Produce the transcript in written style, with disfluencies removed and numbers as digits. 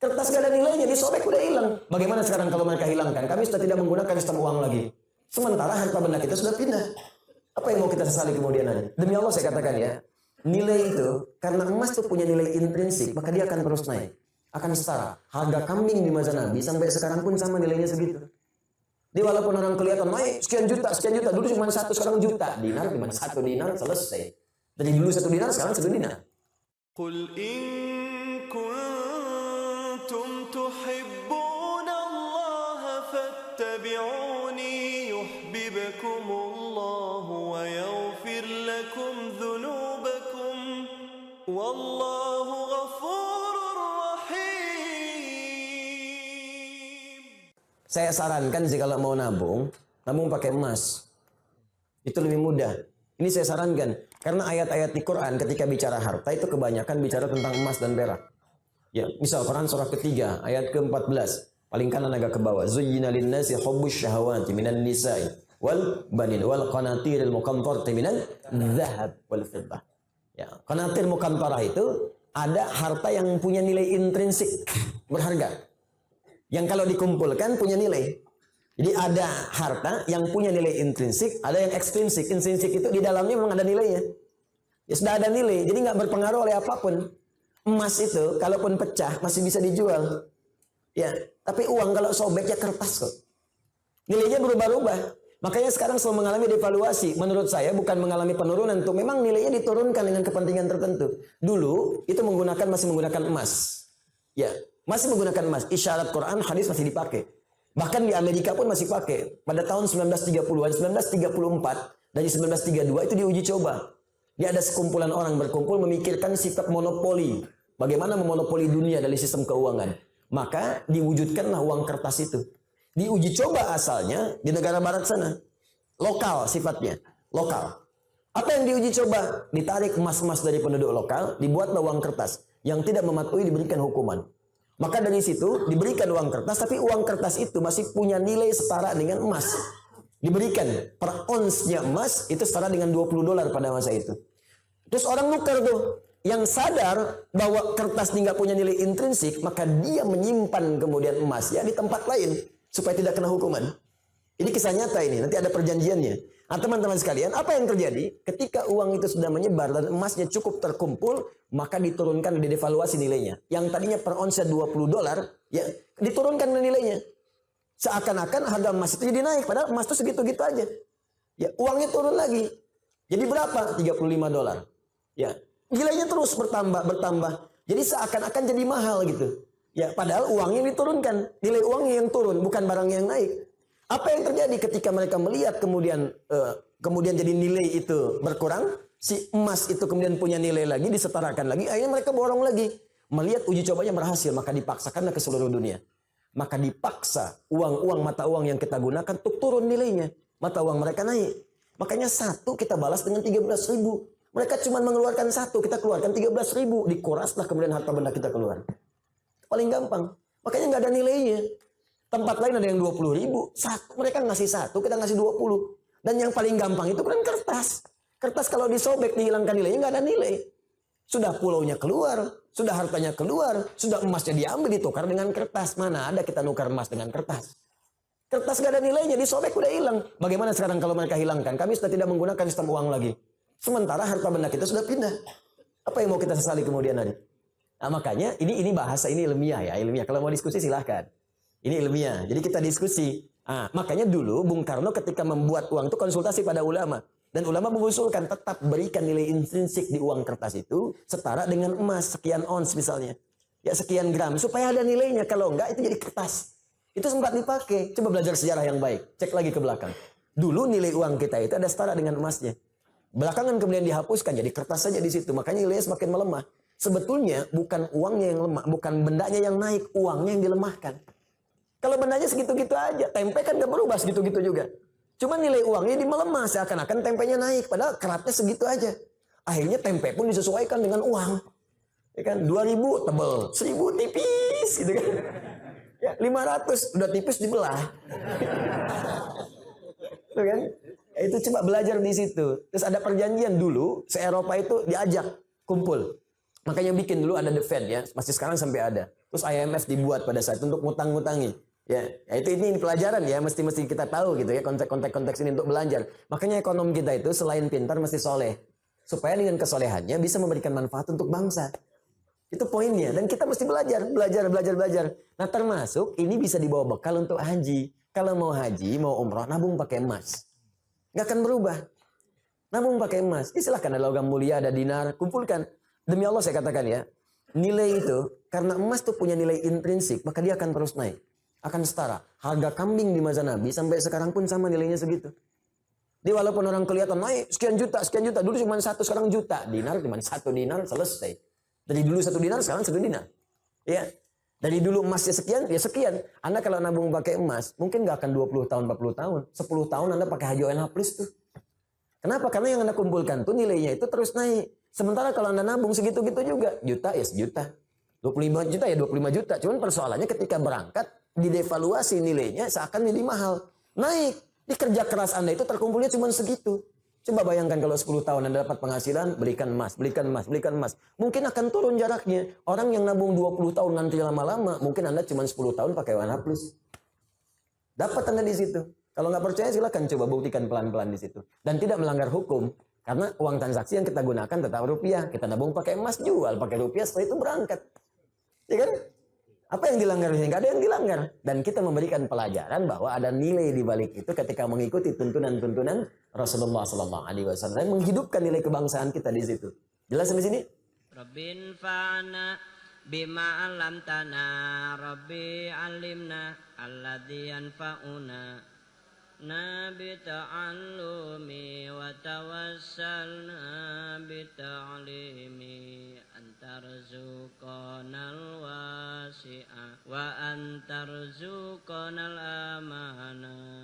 Kertas gak ada nilainya, disobek udah hilang. Bagaimana sekarang kalau mereka hilangkan? Kami sudah tidak menggunakan sistem uang lagi. Sementara harta benda kita sudah pindah. Apa yang mau kita sesali kemudian hari? Demi Allah saya katakan ya, nilai itu, karena emas itu punya nilai intrinsik, maka dia akan terus naik. Akan setara. Harga kambing di masa Nabi sampai sekarang pun sama nilainya segitu. Jadi walaupun orang kelihatan naik sekian juta, dulu cuma 1, sekarang juta. Dinar cuma 1 dinar selesai. Dari dulu 1 dinar, sekarang 1 dinar. Qul in kuntum tuhibbuna Allah fattabi'uni yuhibbukumullah wa yaghfir lakum dhunubakum wallahu ghafurur rahim. Saya sarankan sih kalau mau nabung pakai emas. Itu lebih mudah. Ini saya sarankan. Karena ayat-ayat di Quran ketika bicara harta itu kebanyakan bicara tentang emas dan perak. Ya, misal Quran surah ketiga ayat ke-14. Paling kanan agak ke bawah. Zuyyina lin-nasi hubbus syahawati minan nisa'i wal banin wal qanatiril muqantarati minan dzahab wal fiddah. Ya, qanatir muqantarah itu ada harta yang punya nilai intrinsik berharga. Yang kalau dikumpulkan punya nilai. Jadi ada harta yang punya nilai intrinsik, ada yang ekstrinsik. Intrinsik itu di dalamnya memang ada nilainya. Ya sudah ada nilai, jadi nggak berpengaruh oleh apapun. Emas itu, kalaupun pecah masih bisa dijual. Ya, tapi uang kalau sobek ya kertas kok. Nilainya berubah-ubah. Makanya sekarang selalu mengalami devaluasi. Menurut saya bukan mengalami penurunan tuh, memang nilainya diturunkan dengan kepentingan tertentu. Dulu itu masih menggunakan emas. Ya, masih menggunakan emas. Isyarat Quran, hadis masih dipakai. Bahkan di Amerika pun masih pakai. Pada tahun 1930-an, 1934 dari 1932 itu diuji coba. Dia ada sekumpulan orang berkumpul memikirkan sifat monopoli. Bagaimana memonopoli dunia dari sistem keuangan. Maka diwujudkanlah uang kertas itu. Diuji coba asalnya di negara barat sana. Lokal sifatnya. Lokal. Apa yang diuji coba? Ditarik emas-emas dari penduduk lokal, dibuatlah uang kertas. Yang tidak mematuhi diberikan hukuman. Maka dari situ diberikan uang kertas, tapi uang kertas itu masih punya nilai setara dengan emas. Diberikan per onsnya emas itu setara dengan $20 pada masa itu. Terus orang nukar tuh, yang sadar bahwa kertas ini nggak punya nilai intrinsik, maka dia menyimpan kemudian emas ya di tempat lain supaya tidak kena hukuman. Ini kisah nyata ini, nanti ada perjanjiannya. Nah, teman-teman sekalian, apa yang terjadi? Ketika uang itu sudah menyebar dan emasnya cukup terkumpul, maka diturunkan, didevaluasi nilainya. Yang tadinya per onsnya $20, ya diturunkan nilainya. Seakan-akan harga emas itu jadi naik, padahal emas itu segitu-gitu aja. Ya, uangnya turun lagi. Jadi berapa? $35. Ya, nilainya terus bertambah. Jadi seakan-akan jadi mahal gitu. Ya, padahal uangnya diturunkan, nilai uangnya yang turun, bukan barang yang naik. Apa yang terjadi ketika mereka melihat kemudian jadi nilai itu berkurang, si emas itu kemudian punya nilai lagi, disetarakan lagi, akhirnya mereka borong lagi. Melihat uji cobanya berhasil, maka dipaksakanlah ke seluruh dunia. Maka dipaksa uang-uang mata uang yang kita gunakan untuk turun nilainya. Mata uang mereka naik. Makanya 1 kita balas dengan 13.000. Mereka cuma mengeluarkan 1, kita keluarkan 13.000. Dikuraslah kemudian harta benda kita keluar. Paling gampang. Makanya nggak ada nilainya. Tempat lain ada yang 20.000. Mereka ngasih 1, kita ngasih 20. Dan yang paling gampang itu kan kertas. Kertas kalau disobek, dihilangkan nilainya, nggak ada nilai. Sudah pulaunya keluar, sudah hartanya keluar, sudah emasnya diambil, ditukar dengan kertas. Mana ada kita nukar emas dengan kertas? Kertas nggak ada nilainya, disobek udah hilang. Bagaimana sekarang kalau mereka hilangkan? Kami sudah tidak menggunakan sistem uang lagi. Sementara harta benda kita sudah pindah. Apa yang mau kita sesali kemudian hari? Nah, makanya ini bahasa ini ilmiah ya, ilmiah. Kalau mau diskusi silahkan. Ini ilmiah. Jadi kita diskusi. Makanya dulu Bung Karno ketika membuat uang itu konsultasi pada ulama. Dan ulama mengusulkan tetap berikan nilai intrinsik di uang kertas itu setara dengan emas sekian ons misalnya. Ya sekian gram supaya ada nilainya. Kalau enggak itu jadi kertas. Itu sempat dipakai. Coba belajar sejarah yang baik. Cek lagi ke belakang. Dulu nilai uang kita itu ada setara dengan emasnya. Belakangan kemudian dihapuskan jadi kertas saja di situ. Makanya nilainya semakin melemah. Sebetulnya bukan uangnya yang lemah, bukan bendanya yang naik, uangnya yang dilemahkan. Kalau bendanya segitu-gitu aja, tempe kan gak berubah segitu-gitu juga. Cuma nilai uangnya melemah, seakan-akan tempenya naik, padahal keratnya segitu aja. Akhirnya tempe pun disesuaikan dengan uang. Ya kan, 2.000 tebel, 1.000 tipis gitu kan. Ya, 500 udah tipis dibelah. Tuh kan? Itu coba belajar di situ. Terus ada perjanjian dulu, se-Eropa itu diajak kumpul. Makanya bikin dulu ada The Fed ya, masih sekarang sampai ada. Terus IMF dibuat pada saat untuk ngutang-ngutangi. Ya, itu ini pelajaran ya, mesti kita tahu gitu ya konteks ini untuk belajar. Makanya ekonom kita itu selain pintar mesti soleh, supaya dengan kesolehannya bisa memberikan manfaat untuk bangsa. Itu poinnya. Dan kita mesti belajar. Nah termasuk ini bisa dibawa bekal untuk haji. Kalau mau haji, mau umroh, nabung pakai emas. Nggak akan berubah. Nabung pakai emas. Silahkan ada logam mulia, ada dinar, kumpulkan. Demi Allah saya katakan ya, nilai itu, karena emas tuh punya nilai intrinsik, maka dia akan terus naik. Akan setara. Harga kambing di masa Nabi sampai sekarang pun sama nilainya segitu. Dia walaupun orang kelihatan naik sekian juta. Dulu cuma 1, sekarang juta. Dinar cuma 1 dinar, selesai. Dari dulu 1 dinar, sekarang 1 dinar. Ya. Dari dulu emasnya sekian, ya sekian. Anda kalau nabung pakai emas, mungkin nggak akan 20 tahun, 40 tahun. 10 tahun Anda pakai haji ONH plus tuh. Kenapa? Karena yang Anda kumpulkan tuh nilainya itu terus naik. Sementara kalau Anda nabung segitu-gitu juga. Juta ya sejuta. 25 juta ya 25 juta. Cuman persoalannya ketika berangkat, didevaluasi nilainya seakan jadi mahal. Naik. Di kerja keras Anda itu terkumpulnya cuma segitu. Coba bayangkan kalau 10 tahun Anda dapat penghasilan, belikan emas. Mungkin akan turun jaraknya. Orang yang nabung 20 tahun nanti lama-lama, mungkin Anda cuma 10 tahun pakai warna plus. Dapat Anda di situ. Kalau nggak percaya silakan coba buktikan pelan-pelan di situ. Dan tidak melanggar hukum. Karena uang transaksi yang kita gunakan tetap rupiah. Kita nabung pakai emas, jual pakai rupiah, setelah itu berangkat. Ya kan? Apa yang dilanggar? Nggak ada yang dilanggar. Dan kita memberikan pelajaran bahwa ada nilai di balik itu ketika mengikuti tuntunan-tuntunan Rasulullah SAW, menghidupkan nilai kebangsaan kita di situ. Jelas sampai sini? Rabbin fa'ana bima alamtana, Rabbi alimna alladhi yanfa'una, nabi ta'allumi wa tawassalna bita'limi, antarzuqanal wasi'a wa antarzuqanal amana.